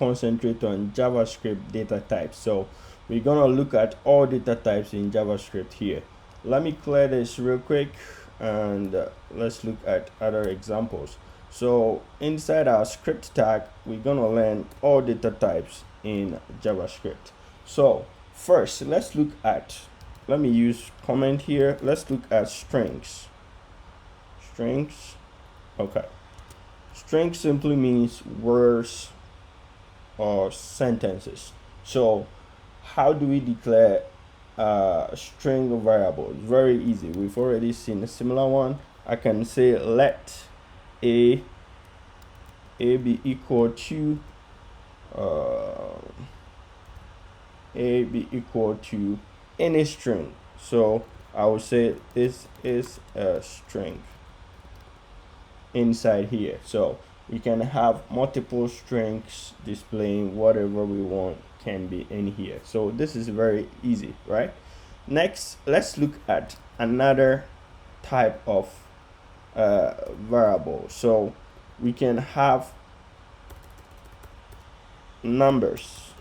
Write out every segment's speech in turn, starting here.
concentrate on JavaScript data types. So we're gonna look at all data types in JavaScript here. Let me clear this real quick, and let's look at other examples. So inside our script tag, we're gonna learn all data types in JavaScript. So first, let's look at, let me use comment here. Let's look at strings. Okay. String simply means words or sentences. So how do we declare a string variable? It's very easy. We've already seen a similar one. I can say let a be equal to any string. So I will say this is a string inside here. So we can have multiple strings displaying whatever we want can be in here. So this is very easy, right? Next, let's look at another type of variable. So we can have numbers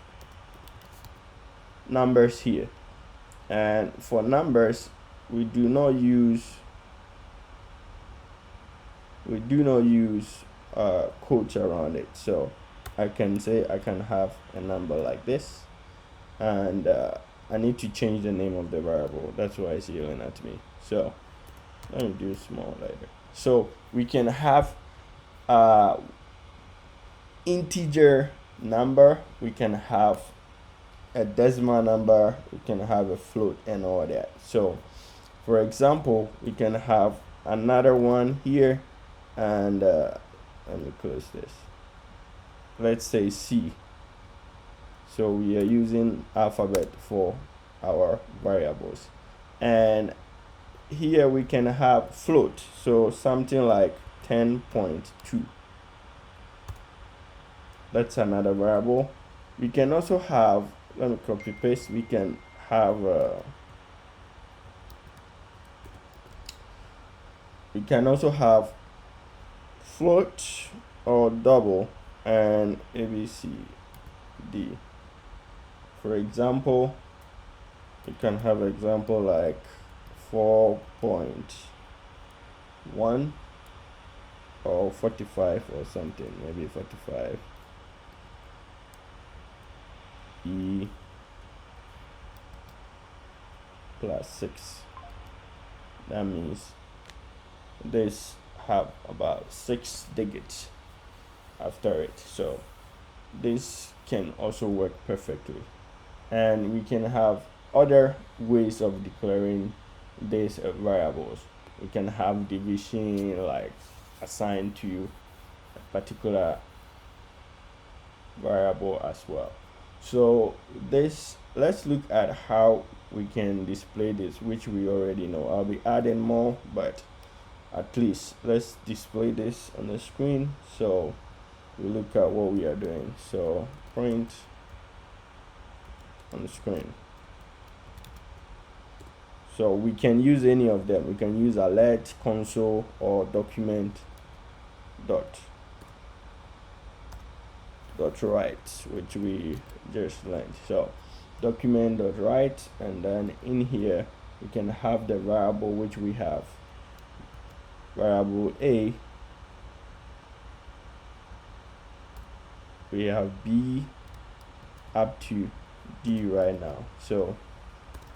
here, and for numbers we do not use quotes around it. So I can say I can have a number like this, and I need to change the name of the variable. That's why it's yelling at me. So let me do small later. So we can have integer number, we can have a decimal number, we can have a float, and all that. So for example, we can have another one here, and let me close this. Let's say C. So we are using alphabet for our variables, and here we can have float, so something like 10.2. That's another variable. We can also have, let me copy paste, we can have we can also have float or double and ABCD. For example, you can have example like 4.1 or 45 or something, maybe 45 E plus 6. That means this have about 6 digits after it. So this can also work perfectly. And we can have other ways of declaring these variables. We can have division, like assigned to a particular variable as well. So this, let's look at how we can display this, which we already know. I'll be adding more, but at least let's display this on the screen so we look at what we are doing. So print on the screen. So we can use any of them. We can use alert, console, or document dot write, which we just learned. So document dot write, and then in here we can have the variable which we have. Variable A, we have B up to D right now. So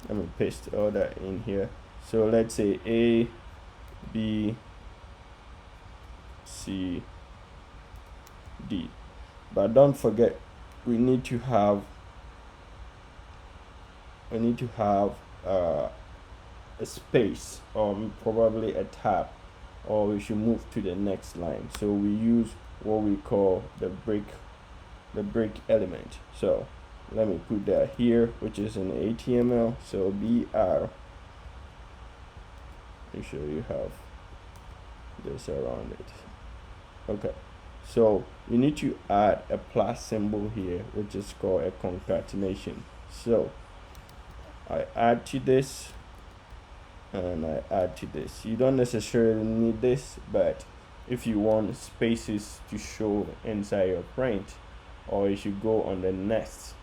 let me paste all that in here. So let's say A, B, C, D. But don't forget, we need to have a space, or probably a tab, or we should move to the next line. So we use what we call the break element. So let me put that here, which is in HTML. So BR, make sure you have this around it. Okay, so you need to add a plus symbol here, which is called a concatenation. So I add to this and I add to this. You don't necessarily need this, but if you want spaces to show inside your print, or it should go on the next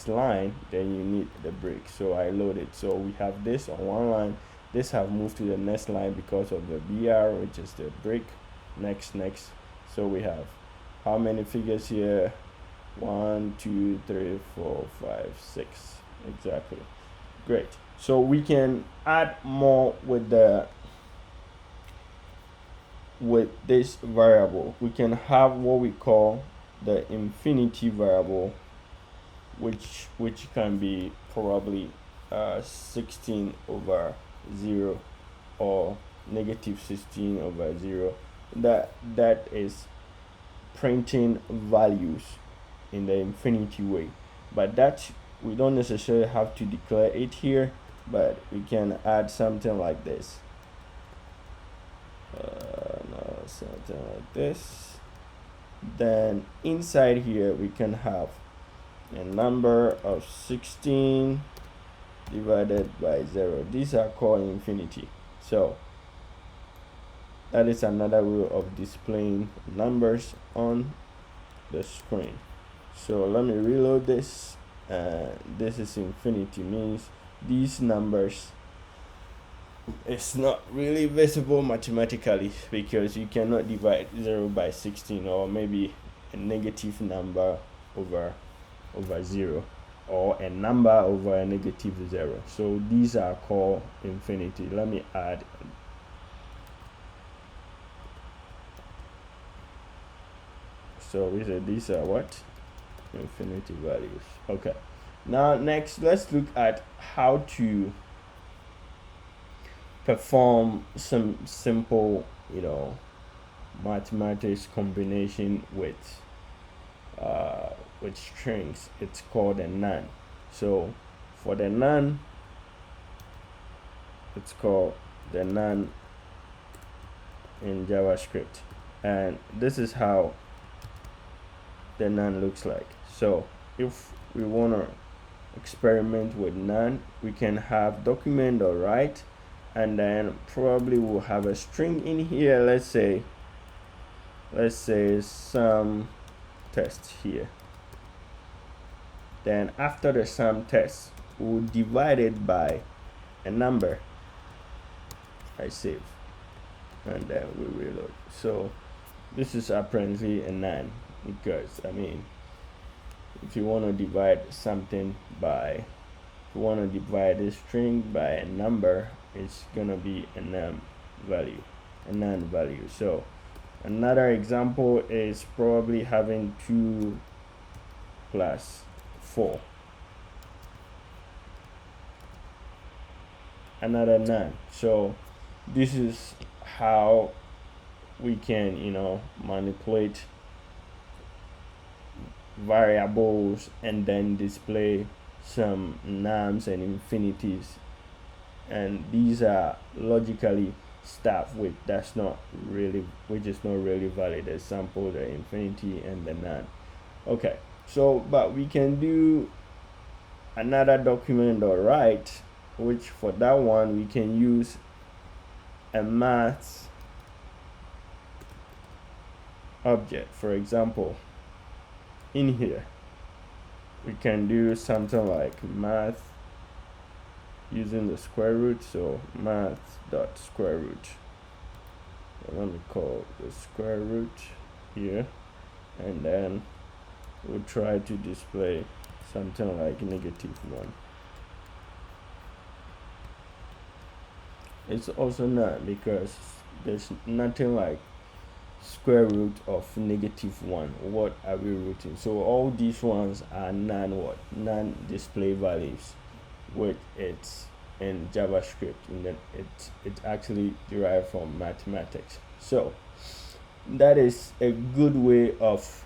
line, then you need the break. So I load it. So we have this on one line. This have moved to the next line because of the BR, which is the break. Next. So we have how many figures here? 1, 2, 3, 4, 5, 6. Exactly. Great. So we can add more with this variable. We can have what we call the infinity variable, which can be probably 16 over 0 or negative 16 over 0. That is printing values in the infinity way, but that we don't necessarily have to declare it here, but we can add something like this. Something like this. Then inside here we can have a number of 16 divided by 0. These are called infinity. So that is another way of displaying numbers on the screen. So let me reload this. This is infinity, means these numbers is not really visible mathematically, because you cannot divide 0 by 16, or maybe a negative number over 0, or a number over a negative 0. So these are called infinity. Let me add. So we said these are what? Infinity values. Okay. Now next, let's look at how to perform some simple, mathematics combination with strings. It's called a NaN. So for the NaN, it's called the NaN in JavaScript, and this is how the NaN looks like. So if we want to experiment with NaN, we can have document.write, and then probably we'll have a string in here. Let's say some test here. Then after the sum test, we'll divide it by a number. I save, and then we reload. So this is apparently a NaN, because if you want to divide something by, if you want to divide a string by a number, it's gonna be a NaN value. So another example is probably having 2 plus 4. Another NaN. So this is how we can manipulate variables and then display some nums and infinities, and these are logically stuff which is not really valid. Example, the infinity and the NaN. Okay, so but we can do another document.write, which for that one we can use a math object. For example, in here we can do something like math using the square root. So math.square root. So let me call the square root here, and then we'll try to display something like -1. It's also not, because there's nothing like square root of -1. What are we rooting? So all these ones are NaN display values, which it's in JavaScript, and then it's actually derived from mathematics. So that is a good way of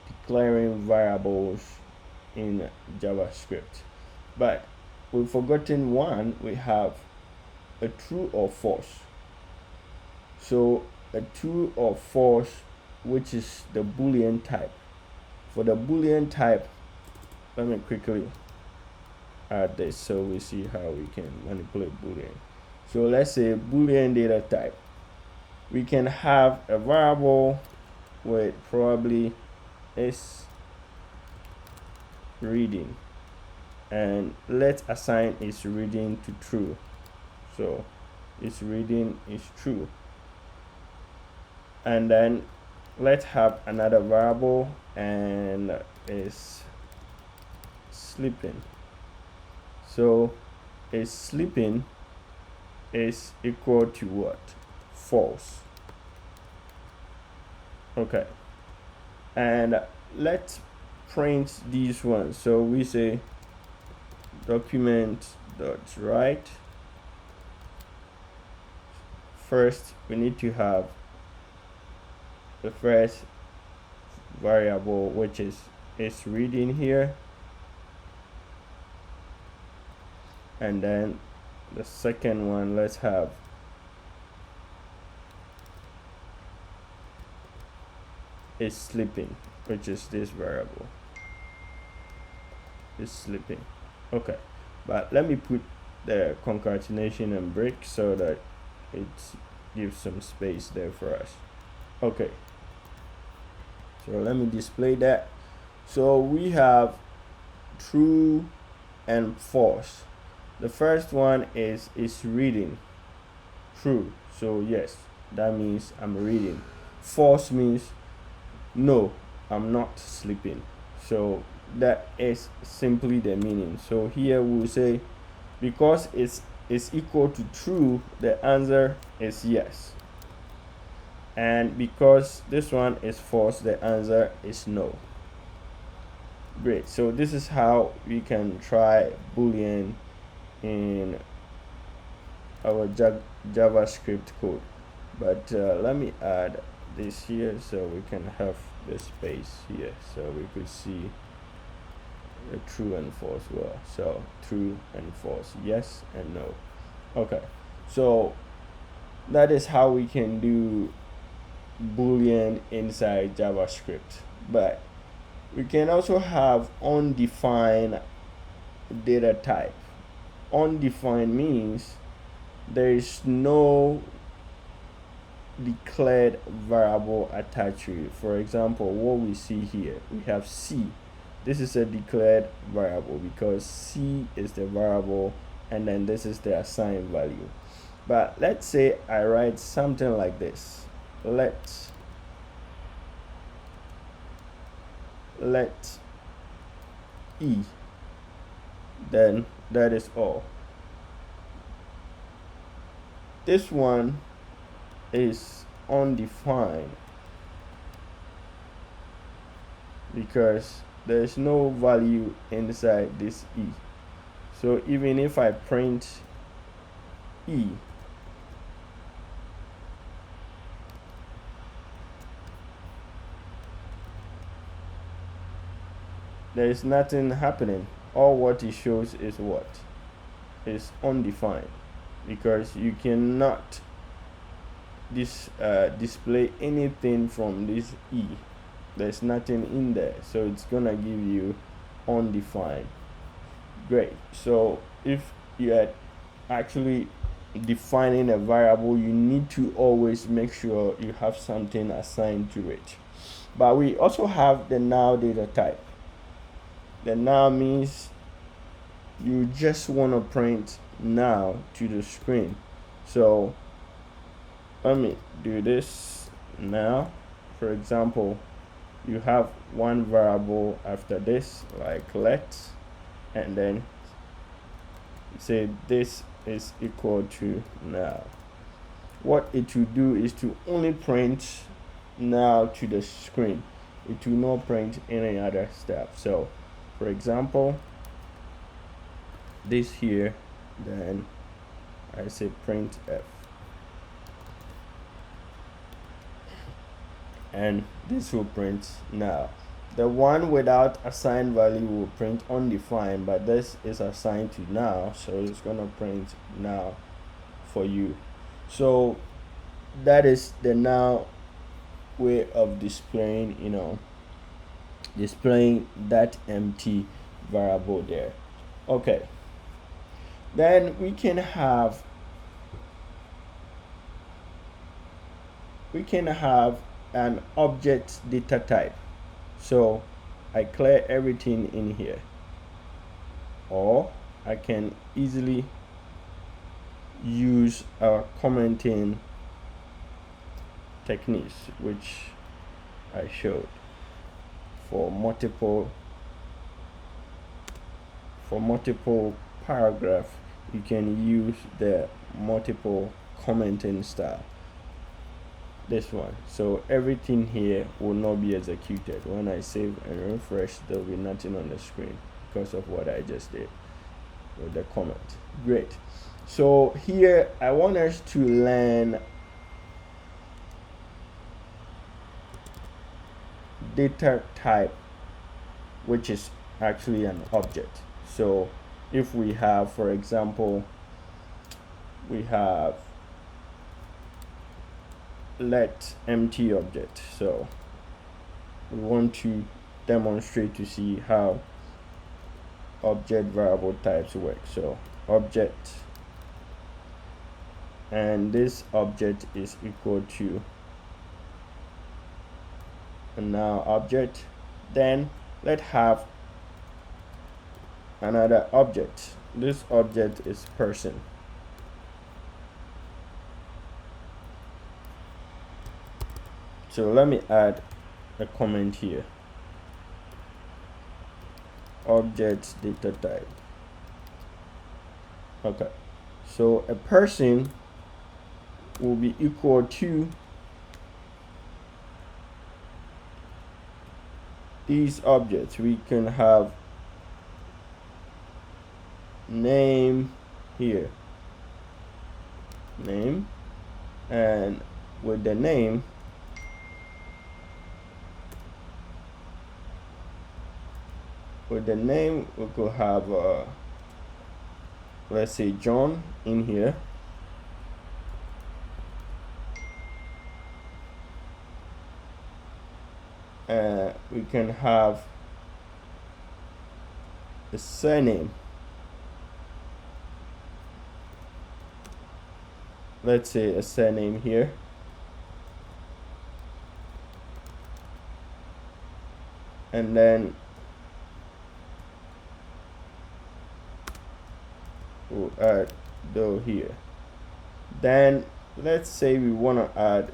declaring variables in JavaScript. But we've forgotten one. We have a true or false. So a true or false, which is the Boolean type. For the Boolean type, let me quickly add this so we see how we can manipulate Boolean. So let's say Boolean data type. We can have a variable with probably is reading, and let's assign its reading to true. So its reading is true. And then let's have another variable, and is sleeping. So is sleeping is equal to what? False. Okay, and let's print these ones. So we say document dot write. First we need to have the first variable, which is reading here, and then the second one, let's have is sleeping, which is this variable is sleeping. Okay, but let me put the concatenation and break so that it gives some space there for us. Okay, so let me display that. So we have true and false. The first one is reading. True, so yes, that means I'm reading. False means no, I'm not sleeping. So that is simply the meaning. So here we'll say, because it's equal to true, the answer is yes. And because this one is false, the answer is no. Great. So this is how we can try Boolean in our JavaScript code. But let me add this here so we can have the space here so we could see the true and false. Well, so true and false, yes and no. Okay, so that is how we can do Boolean inside JavaScript. But we can also have undefined data type. Undefined means there is no declared variable attached to it. For example, what we see here, we have C. This is a declared variable because C is the variable, and then this is the assigned value. But let's say I write something like this. Let E, then that is all. This one is undefined because there is no value inside this E. So even if I print E, there is nothing happening. All what it shows is what is undefined, because you cannot display anything from this E. There's nothing in there, so it's gonna give you undefined. Great. So if you are actually defining a variable, you need to always make sure you have something assigned to it. But we also have the now data type. The now means you just want to print now to the screen. So let me do this now. For example, you have one variable after this, like let, and then say this is equal to now. What it will do is to only print now to the screen. It will not print any other stuff. So for example, this here, then I say print F, and this will print now. The one without assigned value will print undefined, but this is assigned to now, so it's gonna print now for you. So that is the now way of displaying, displaying that empty variable there. Okay, then we can have an object data type. So I clear everything in here, or I can easily use our commenting techniques, which I showed for multiple paragraph. You can use the multiple commenting style, this one. So everything here will not be executed. When I save and refresh, there will be nothing on the screen because of what I just did with the comment. Great. So here I want us to learn data type, which is actually an object. So if we have, for example, we have let empty object. So we want to demonstrate to see how object variable types work. So object, and this object is equal to now object. Then let's have another object. This object is person. So let me add a comment here. Object data type. Okay, so a person will be equal to these objects. We can have name here, name, and with the name we could have let's say John in here, we can have a surname. Let's say a surname here, and then we'll add though here. Then let's say we want to add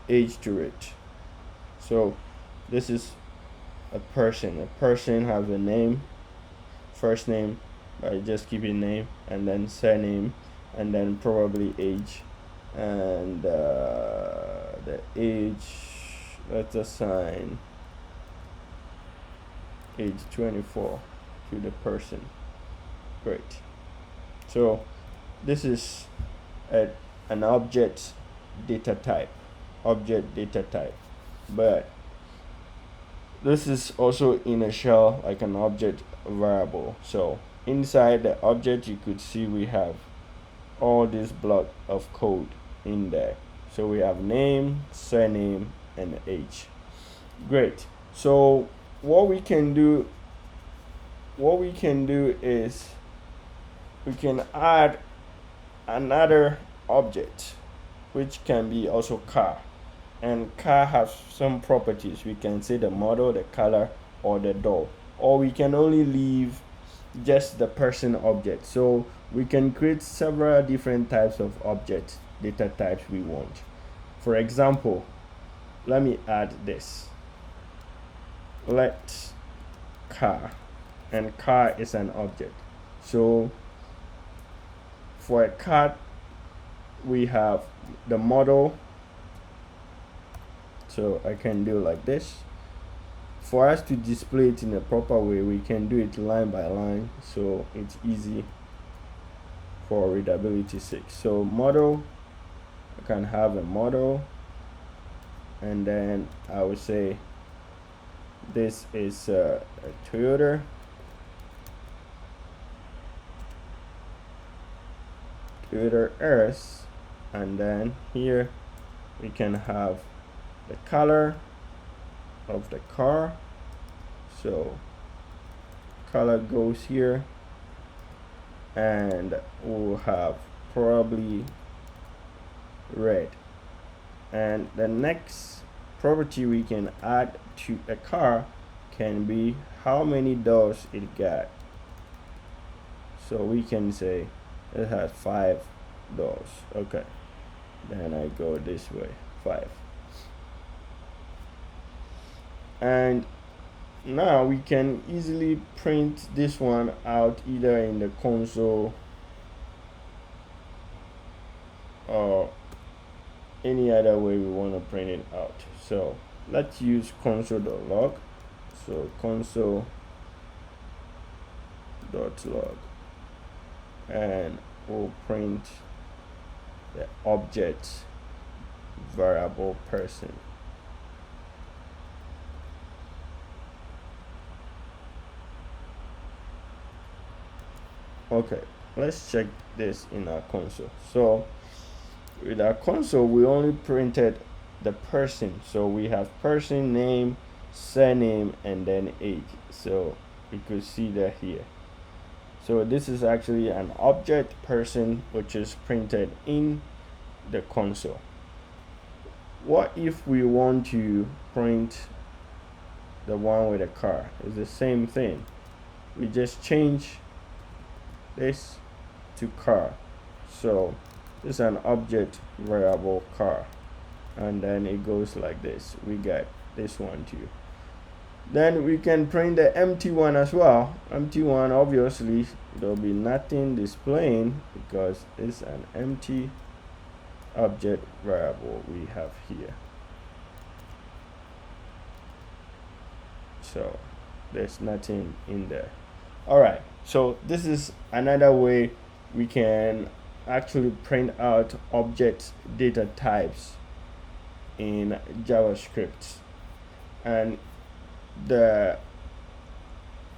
age to it. So this is a person. A person has a name, first name, by just keeping name, and then surname, and then probably age, and the age, let's assign age 24 to the person. Great. So this is an object data type, but this is also in a shell like an object variable. So inside the object, you could see we have all this block of code in there. So we have name, surname, and age. Great. So what we can do is we can add another object, which can be also car, and car has some properties. We can say the model, the color, or the door, or we can only leave just the person object. So we can create several different types of object data types we want. For example, let me add this, let car, and car is an object. So for a car, we have the model. So I can do like this. For us to display it in a proper way, we can do it line by line, so it's easy for readability sake. So model, I can have a model, and then I would say this is a Toyota. Toyota Earth, and then here we can have the color of the car. So color goes here, and we'll have probably red. And the next property we can add to a car can be how many doors it got. So we can say it has 5 doors. Okay, then I go this way, 5. And now we can easily print this one out either in the console or any other way we want to print it out. So let's use console.log. So console.log, and we'll print the object variable person. Okay, let's check this in our console. So with our console, we only printed the person. So we have person name, surname, and then age. So we could see that here. So this is actually an object person, which is printed in the console. What if we want to print the one with a car? It's the same thing. We just change this to car. So this is an object variable car, and then it goes like this. We get this one too. Then we can print the empty one as well. Empty one, obviously there'll be nothing displaying because it's an empty object variable we have here. So there's nothing in there. All right, so this is another way we can actually print out object data types in JavaScript. And the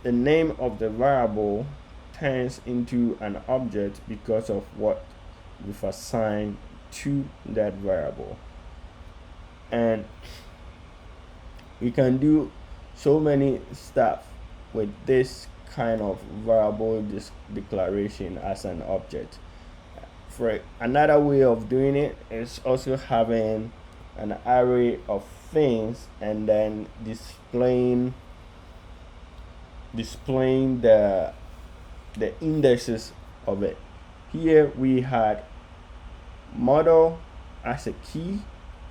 name of the variable turns into an object because of what we've assigned to that variable. And we can do so many stuff with this kind of variable declaration as an object. For another way of doing it is also having an array of things and then displaying the indexes of it. Here we had model as a key,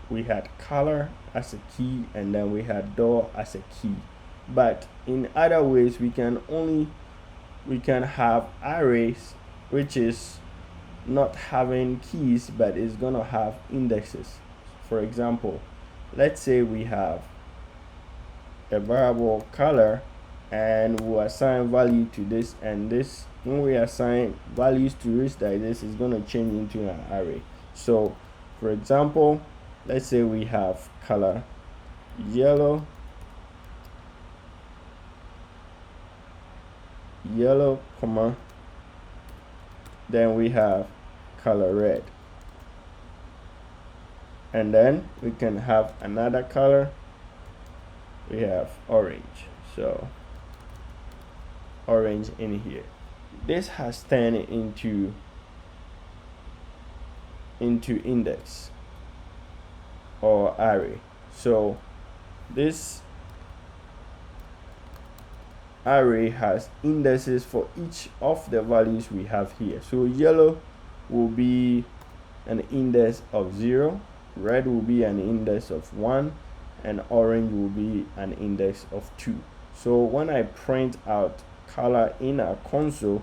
we had color as a key, and then we had door as a key. But in other ways we can have arrays which is not having keys but is gonna have indexes. For example, let's say we have a variable color and we assign value to this, and this, when we assign values to this, like this, is going to change into an array. So for example, let's say we have color yellow, comma, then we have color red, and then we can have another color, we have orange. So orange in here. This has turned into index or array. So this array has indexes for each of the values we have here. So yellow will be an index of 0, red will be an index of 1, and orange will be an index of 2. So when I print out color in our console,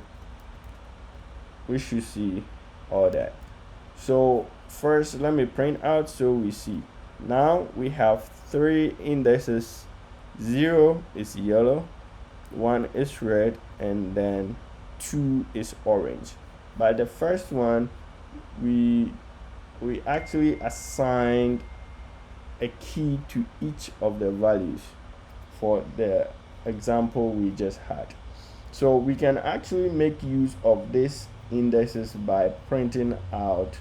we should see all that. So first, let me print out so we see. Now we have 3 indexes. 0 is yellow, 1 is red, and then 2 is orange. But the first one, we actually assigned a key to each of the values for the example we just had. So we can actually make use of these indexes by printing out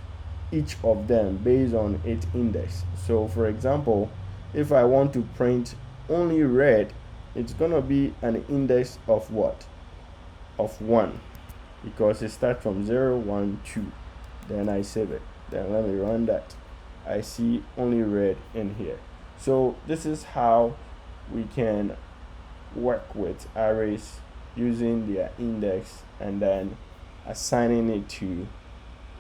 each of them based on its index. So for example, if I want to print only red, it's gonna be an index of what? Of 1, because it starts from 0, 1, 2. Then I save it. Then let me run that. I see only red in here. So this is how we can work with arrays using their index and then assigning it to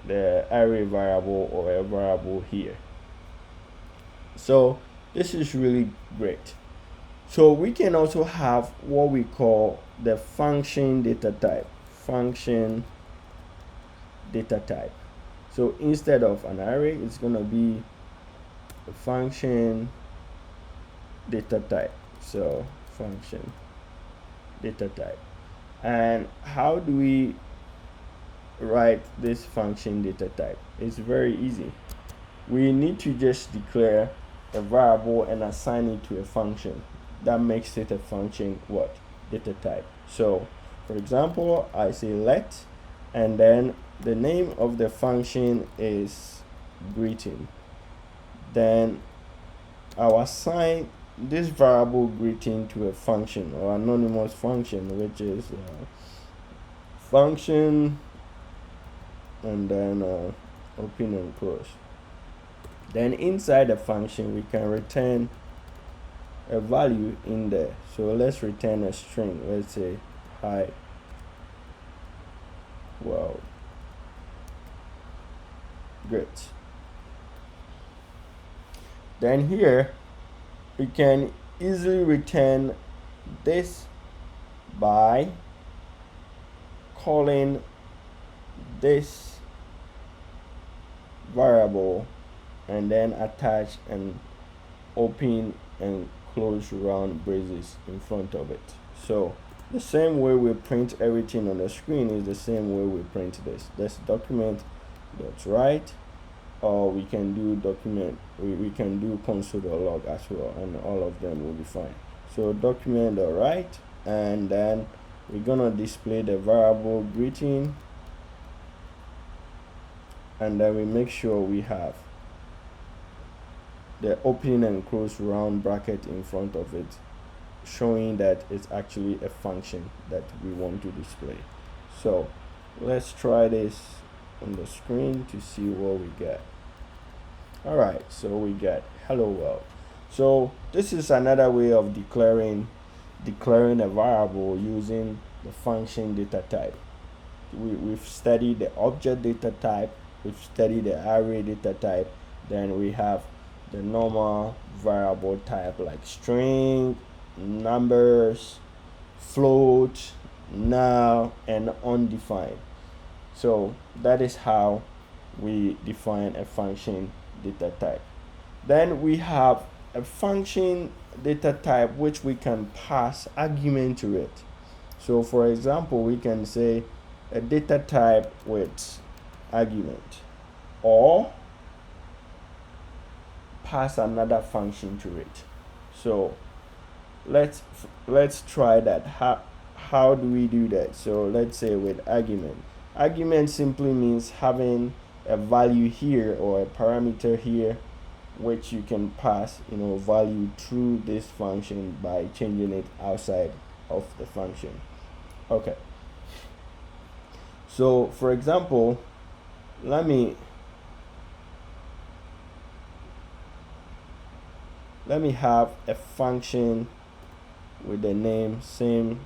the array variable or a variable here. So this is really great. So we can also have what we call the function data type. Function data type. So instead of an array, it's going to be a function data type. So function data type. And how do we write this function data type? It's very easy. We need to just declare a variable and assign it to a function. That makes it a function what? Data type. So for example, I say let, and then the name of the function is greeting. Then I'll assign this variable greeting to a function or anonymous function, which is function and then open and close. Then inside the function we can return a value in there. So let's return a string. Let's say hi world. Great. Then here we can easily return this by calling this variable and then attach and open and close round braces in front of it. So the same way we print everything on the screen is the same way we print this. That's document dot write, or we can do document, we can do console.log as well, and all of them will be fine. So document dot write, and then we're gonna display the variable greeting, and then we make sure we have the open and close round bracket in front of it, showing that it's actually a function that we want to display. So let's try this on the screen to see what we get. All right, so we get hello world. So this is another way of declaring a variable using the function data type. We've studied the object data type, we've studied the array data type, then we have the normal variable type like string, numbers, float, null, and undefined. So that is how we define a function data type. Then we have a function data type which we can pass argument to it. So for example, we can say a data type with argument, or pass another function to it. So let's try that. How do we do that? So let's say with argument. Argument simply means having a value here or a parameter here which you can pass value through this function by changing it outside of the function. Okay, so for example, let me have a function with the name same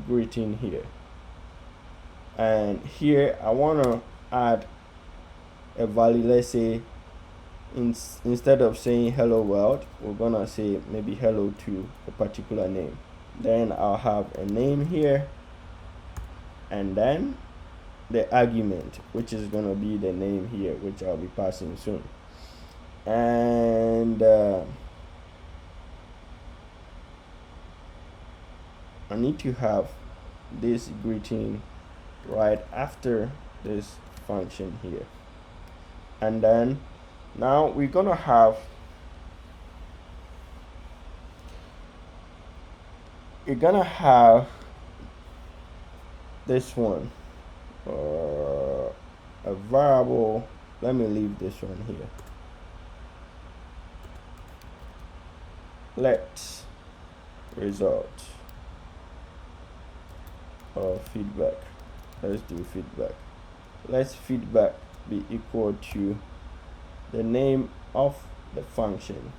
greeting here, and here I want to add a value. Let's say instead of saying hello world, we're gonna say maybe hello to a particular name. Then I'll have a name here, and then the argument, which is gonna be the name here, which I'll be passing soon. And I need to have this greeting right after this function here, and then now we're gonna have this one, a variable. Let me leave this one here. Let result or feedback. Let's do feedback. Let's feedback be equal to the name of the function,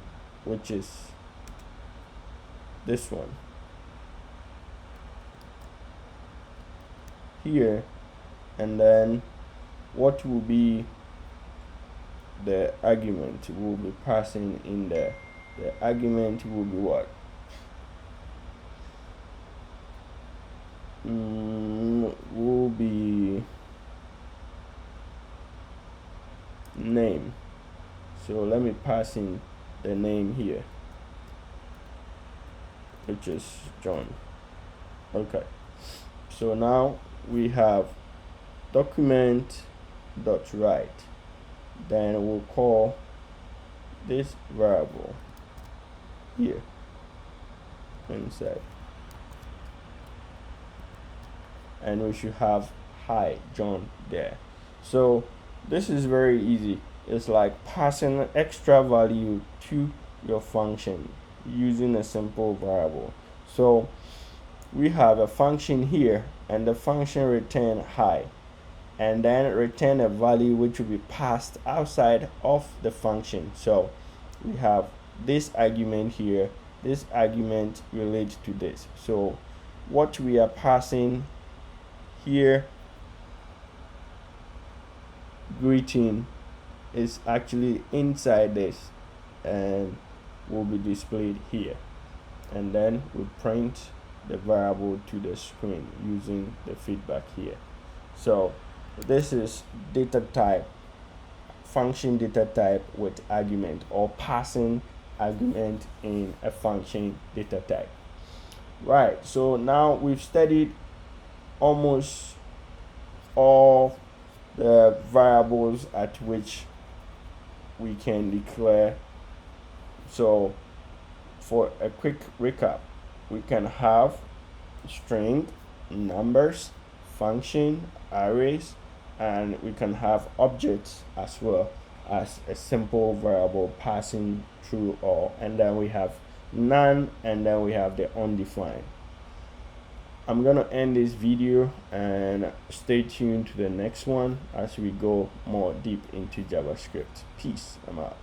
which is this one here, and then what will be the argument we'll be passing in there. The argument will be what? Will be name. So let me pass in the name here, which is John. Okay, so now we have document.write. Then we'll call this variable here inside, and we should have hi John there. So this is very easy. It's like passing an extra value to your function using a simple variable. So we have a function here, and the function return hi, and then return a value which will be passed outside of the function. So we have this argument here, this argument relates to this. So what we are passing here, greeting, is actually inside this and will be displayed here, and then we print the variable to the screen using the feedback here. So this is data type, function data type with argument, or passing argument in a function data type. Right, so now we've studied almost all the variables at which we can declare. So for a quick recap, we can have string, numbers, function, arrays, and we can have objects as well as a simple variable passing through all, and then we have none, and then we have the undefined. I'm gonna end this video and stay tuned to the next one as we go more deep into JavaScript. Peace. I'm out.